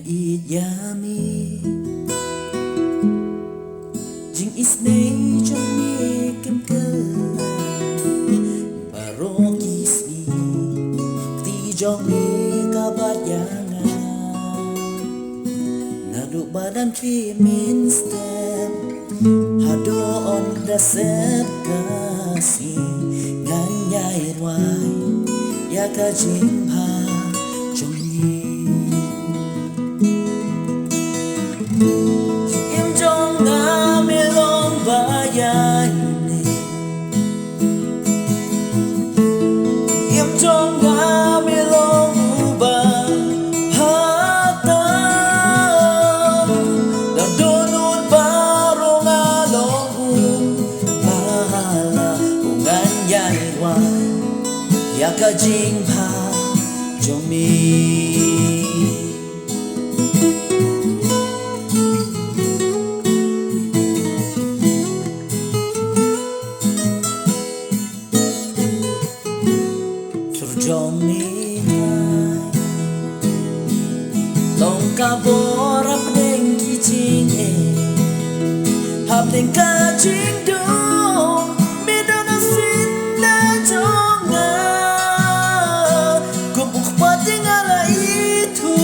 yami jing isnei trong mi kem kala barokis mi ti jong mi kabat yana nadu badan fi min step hado on the set kasi nganyai wai ya ka jing ha trong mi im trong nga mi long bayai ne im trong nga mi long ba hata da donut baro nga long bahala ungan yai wa ya ka jing ha trong mi trong mi tong ka bora pdeng ki ching e hap deng ka ching do mi do na sin na jonga ku buk pa ding ala itu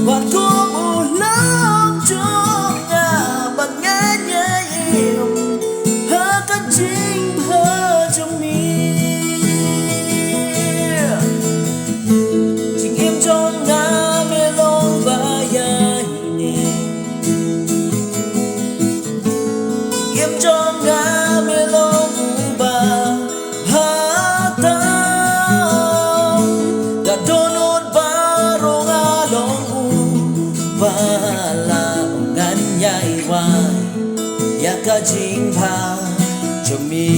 wat ku ulang jonga bang nganya im ha ka ching ha trong mi ya ka jing pha trong mi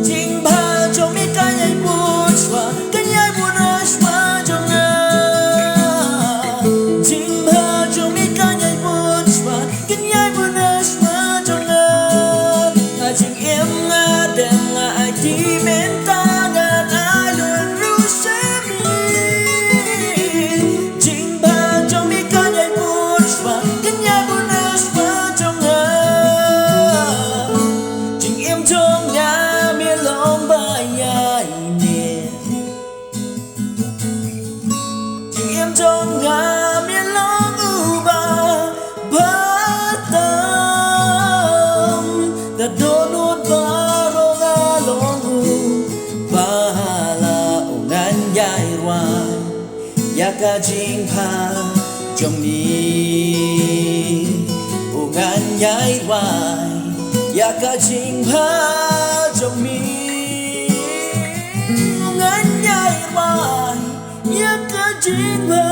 jing pha trong mi ka nhai bu chwa ka nhai bu na chwa trong na jing pha trong mi ka nhai bu chwa ka nhai bu na chwa trong na ka jing em nga dem nga ai ti men ta nga ai luôn ru se mi jing pha trong mi ka nhai bu chwa kanya bonus pa trong nga jing em trong nga mi long bayai ne jing em trong nga mi long u ba batam da donut baro nga long u bahala ungan yai ruan ya ka jing pa trong mi ungan yai wai ya ka jing pha trong mi ungan yai wai ya ka jing pha